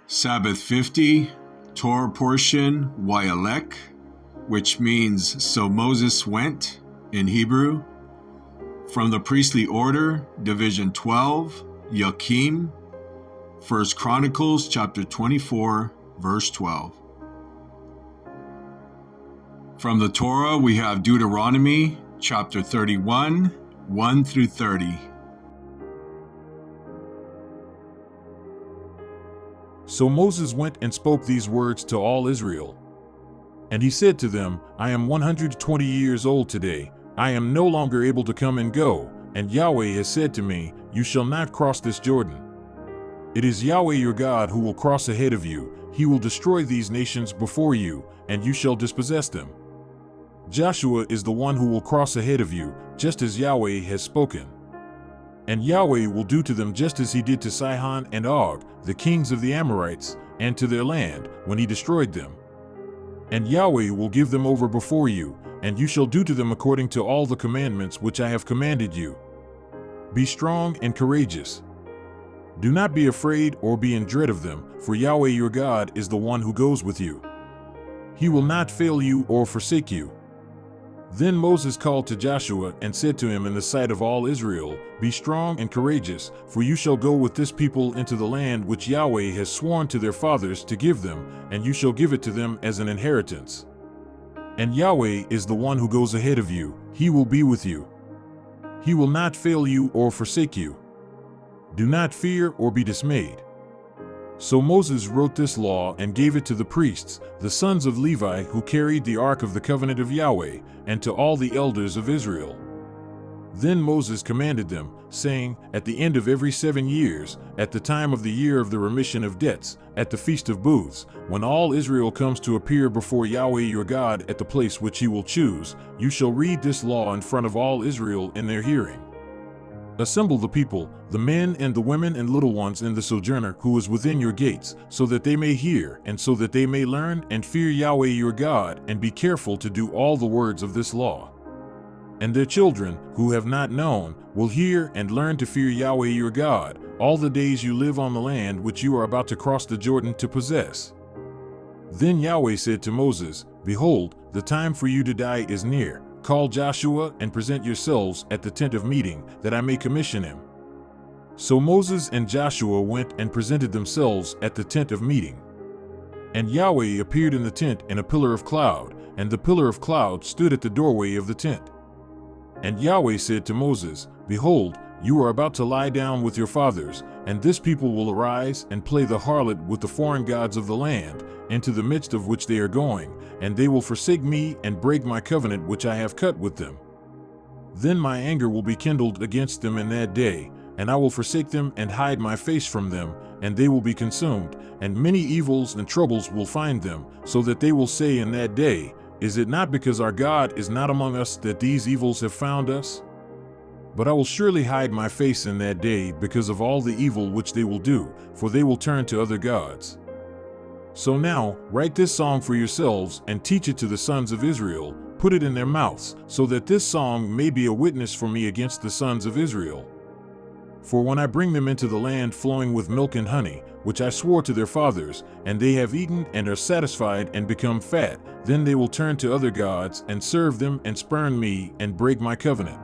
Sabbath 50, Torah portion, Wayyelek, which means so Moses went in Hebrew. From the priestly order, Division 12, Yakim, 1 Chronicles chapter 24, verse 12. From the Torah, we have Deuteronomy chapter 31, 1 through 30. So Moses went and spoke these words to all Israel. And he said to them, I am 120 years old today. I am no longer able to come and go, and Yahweh has said to me, you shall not cross this Jordan. It is Yahweh your God who will cross ahead of you. He will destroy these nations before you, and you shall dispossess them. Joshua is the one who will cross ahead of you, just as Yahweh has spoken. And Yahweh will do to them just as he did to Sihon and Og, the kings of the Amorites, and to their land, when he destroyed them. And Yahweh will give them over before you, and you shall do to them according to all the commandments which I have commanded you. Be strong and courageous. Do not be afraid or be in dread of them, for Yahweh your God is the one who goes with you. He will not fail you or forsake you. Then Moses called to Joshua and said to him in the sight of all Israel, Be strong and courageous, for you shall go with this people into the land which Yahweh has sworn to their fathers to give them, and you shall give it to them as an inheritance. And Yahweh is the one who goes ahead of you. He will be with you. He will not fail you or forsake you. Do not fear or be dismayed. So Moses wrote this law and gave it to the priests, the sons of Levi, who carried the ark of the covenant of Yahweh, and to all the elders of Israel. Then Moses commanded them, saying, At the end of every 7 years, at the time of the year of the remission of debts, at the feast of booths, when all Israel comes to appear before Yahweh your God at the place which he will choose, you shall read this law in front of all Israel in their hearing. Assemble the people, the men and the women and little ones and the sojourner who is within your gates, so that they may hear, and so that they may learn and fear Yahweh your God, and be careful to do all the words of this law. And their children, who have not known, will hear and learn to fear Yahweh your God, all the days you live on the land which you are about to cross the Jordan to possess. Then Yahweh said to Moses, Behold, the time for you to die is near. Call Joshua and present yourselves at the tent of meeting, that I may commission him. So Moses and Joshua went and presented themselves at the tent of meeting. And Yahweh appeared in the tent in a pillar of cloud, and the pillar of cloud stood at the doorway of the tent. And Yahweh said to Moses, Behold, you are about to lie down with your fathers, and this people will arise and play the harlot with the foreign gods of the land, into the midst of which they are going, and they will forsake me and break my covenant which I have cut with them. Then my anger will be kindled against them in that day, and I will forsake them and hide my face from them, and they will be consumed, and many evils and troubles will find them, so that they will say in that day, Is it not because our God is not among us that these evils have found us? But I will surely hide my face in that day because of all the evil which they will do, for they will turn to other gods. So now, write this song for yourselves and teach it to the sons of Israel, put it in their mouths, so that this song may be a witness for me against the sons of Israel. For when I bring them into the land flowing with milk and honey, which I swore to their fathers, and they have eaten and are satisfied and become fat, then they will turn to other gods and serve them and spurn me and break my covenant.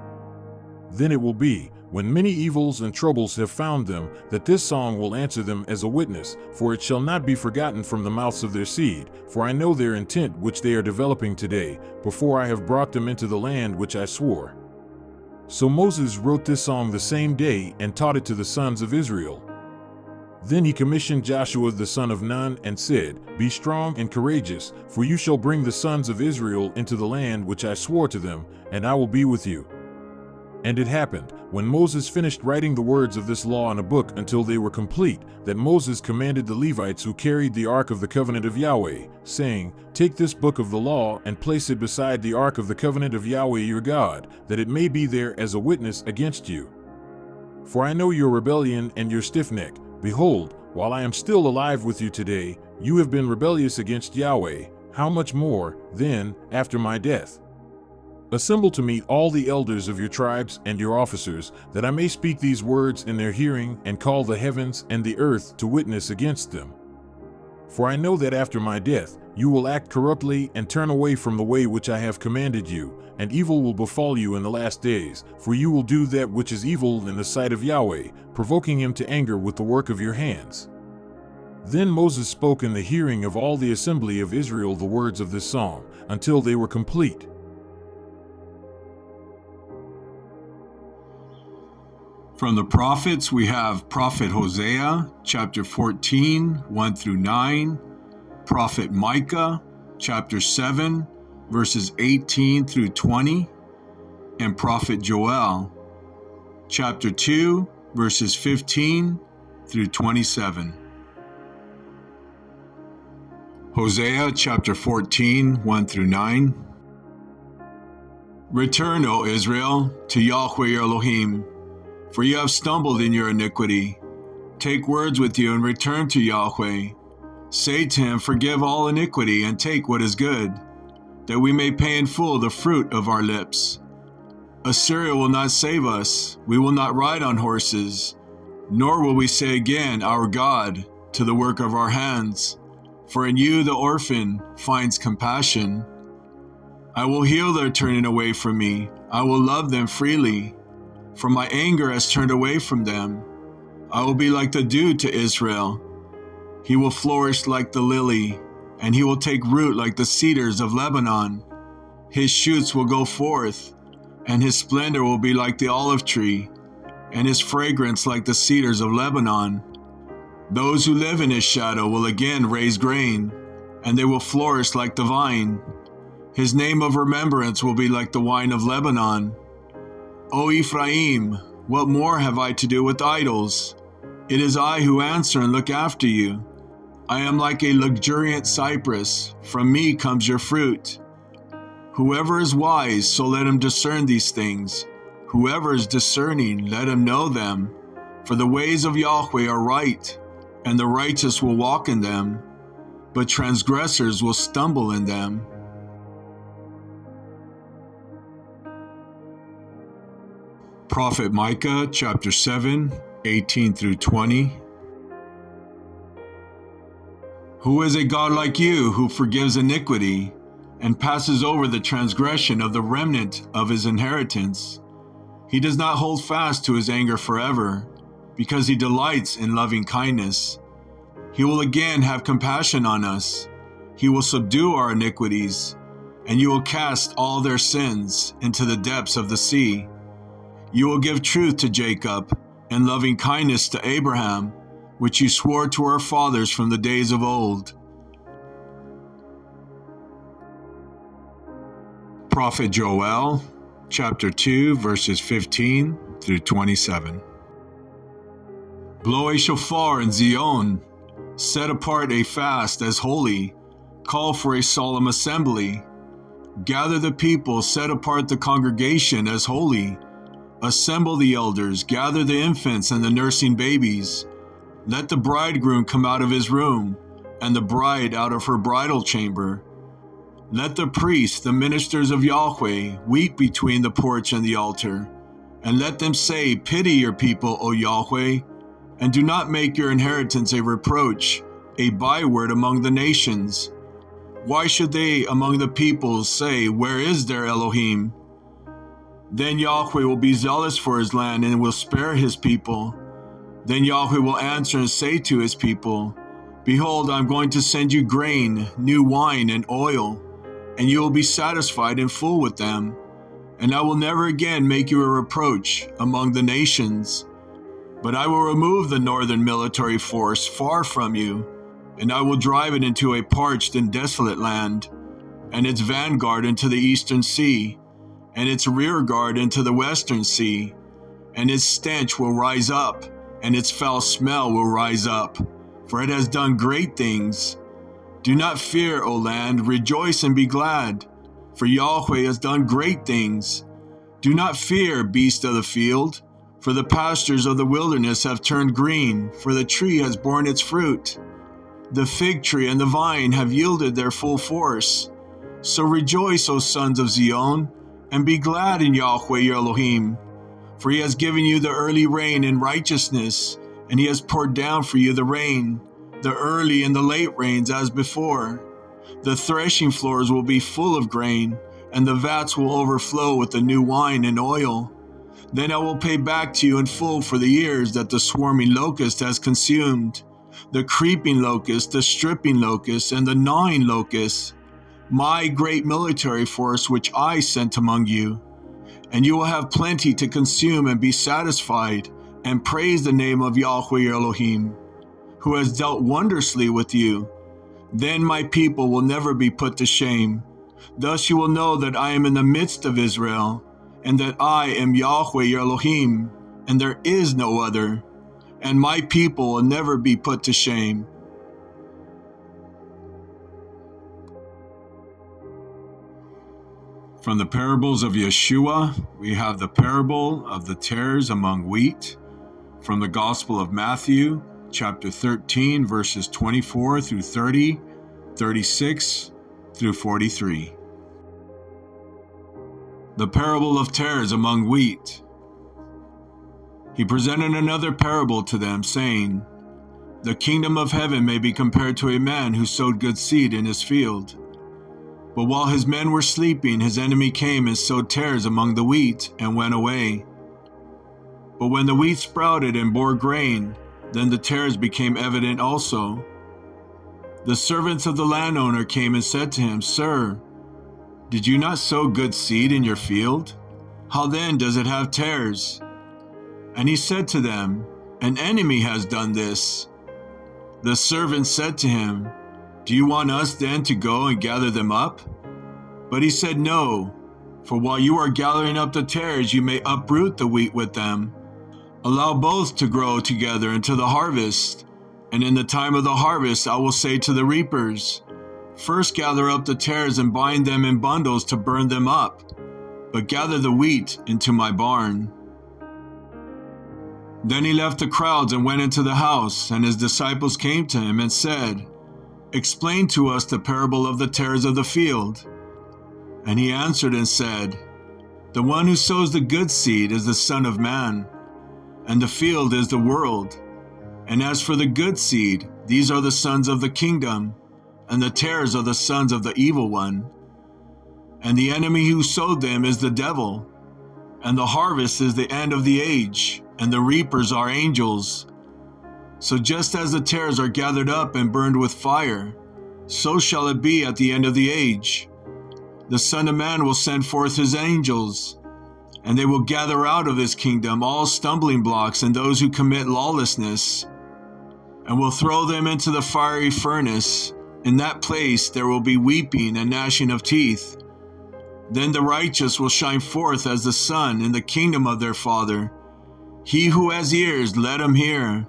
Then it will be, when many evils and troubles have found them, that this song will answer them as a witness, for it shall not be forgotten from the mouths of their seed, for I know their intent which they are developing today, before I have brought them into the land which I swore. So Moses wrote this song the same day and taught it to the sons of Israel. Then he commissioned Joshua the son of Nun and said, Be strong and courageous, for you shall bring the sons of Israel into the land which I swore to them, and I will be with you. And it happened, when Moses finished writing the words of this law in a book until they were complete, that Moses commanded the Levites who carried the ark of the covenant of Yahweh, saying, Take this book of the law and place it beside the ark of the covenant of Yahweh your God, that it may be there as a witness against you. For I know your rebellion and your stiff neck. Behold, while I am still alive with you today, you have been rebellious against Yahweh. How much more, then, after my death? Assemble to me all the elders of your tribes and your officers, that I may speak these words in their hearing and call the heavens and the earth to witness against them. For I know that after my death, you will act corruptly and turn away from the way which I have commanded you, and evil will befall you in the last days, for you will do that which is evil in the sight of Yahweh, provoking him to anger with the work of your hands. Then Moses spoke in the hearing of all the assembly of Israel the words of this song, until they were complete. From the prophets, we have Prophet Hosea, chapter 14, 1 through 9, Prophet Micah, chapter 7, verses 18 through 20, and Prophet Joel, chapter 2, verses 15 through 27. Hosea, chapter 14, 1 through 9. Return, O Israel, to Yahweh your Elohim, for you have stumbled in your iniquity. Take words with you and return to Yahweh. Say to him, forgive all iniquity and take what is good, that we may pay in full the fruit of our lips. Assyria will not save us. We will not ride on horses, nor will we say again, our God, to the work of our hands. For in you the orphan finds compassion. I will heal their turning away from me. I will love them freely. For my anger has turned away from them. I will be like the dew to Israel. He will flourish like the lily, and he will take root like the cedars of Lebanon. His shoots will go forth, and his splendor will be like the olive tree, and his fragrance like the cedars of Lebanon. Those who live in his shadow will again raise grain, and they will flourish like the vine. His name of remembrance will be like the wine of Lebanon. O Ephraim, what more have I to do with idols? It is I who answer and look after you. I am like a luxuriant cypress. From me comes your fruit. Whoever is wise, so let him discern these things. Whoever is discerning, let him know them. For the ways of Yahweh are right, and the righteous will walk in them, but transgressors will stumble in them. Prophet Micah, chapter 7, 18 through 20. Who is a God like you, who forgives iniquity, and passes over the transgression of the remnant of his inheritance? He does not hold fast to his anger forever, because he delights in loving kindness. He will again have compassion on us. He will subdue our iniquities, and you will cast all their sins into the depths of the sea. You will give truth to Jacob and loving kindness to Abraham, which you swore to our fathers from the days of old. Prophet Joel, chapter 2, verses 15 through 27. Blow a shofar in Zion, set apart a fast as holy, call for a solemn assembly. Gather the people, set apart the congregation as holy. Assemble the elders, gather the infants and the nursing babies. Let the bridegroom come out of his room, and the bride out of her bridal chamber. Let the priests, the ministers of Yahweh, weep between the porch and the altar. And let them say, pity your people, O Yahweh, and do not make your inheritance a reproach, a byword among the nations. Why should they among the peoples say, where is their Elohim? Then Yahweh will be zealous for his land and will spare his people. Then Yahweh will answer and say to his people, behold, I am going to send you grain, new wine, and oil, and you will be satisfied and full with them. And I will never again make you a reproach among the nations. But I will remove the northern military force far from you, and I will drive it into a parched and desolate land, and its vanguard into the eastern sea, and its rear guard into the western sea, and its stench will rise up, and its foul smell will rise up, for it has done great things. Do not fear, O land, rejoice and be glad, for Yahweh has done great things. Do not fear, beast of the field, for the pastures of the wilderness have turned green, for the tree has borne its fruit. The fig tree and the vine have yielded their full force. So rejoice, O sons of Zion, and be glad in Yahweh your Elohim, for he has given you the early rain in righteousness, and he has poured down for you the rain, the early and the late rains as before. The threshing floors will be full of grain, and the vats will overflow with the new wine and oil. Then I will pay back to you in full for the years that the swarming locust has consumed, the creeping locust, the stripping locust, and the gnawing locust, my great military force which I sent among you. And you will have plenty to consume and be satisfied, and praise the name of Yahweh your Elohim, who has dealt wondrously with you. Then my people will never be put to shame. Thus you will know that I am in the midst of Israel, and that I am Yahweh your Elohim, and there is no other, and my people will never be put to shame. From the parables of Yeshua, we have the parable of the tares among wheat. From the Gospel of Matthew, chapter 13, verses 24 through 30, 36 through 43. The parable of tares among wheat. He presented another parable to them, saying, The kingdom of heaven may be compared to a man who sowed good seed in his field. But while his men were sleeping, his enemy came and sowed tares among the wheat and went away. But when the wheat sprouted and bore grain, then the tares became evident also. The servants of the landowner came and said to him, Sir, did you not sow good seed in your field? How then does it have tares? And he said to them, An enemy has done this. The servants said to him, Do you want us then to go and gather them up? But he said, No, for while you are gathering up the tares, you may uproot the wheat with them. Allow both to grow together until the harvest. And in the time of the harvest, I will say to the reapers, First gather up the tares and bind them in bundles to burn them up, but gather the wheat into my barn. Then he left the crowds and went into the house, and his disciples came to him and said, Explain to us the parable of the tares of the field. And he answered and said, The one who sows the good seed is the Son of Man, and the field is the world. And as for the good seed, these are the sons of the kingdom, and the tares are the sons of the evil one. And the enemy who sowed them is the devil. And the harvest is the end of the age, and the reapers are angels. So just as the tares are gathered up and burned with fire, so shall it be at the end of the age. The Son of Man will send forth his angels, and they will gather out of his kingdom all stumbling blocks and those who commit lawlessness, and will throw them into the fiery furnace. In that place there will be weeping and gnashing of teeth. Then the righteous will shine forth as the sun in the kingdom of their Father. He who has ears, let him hear.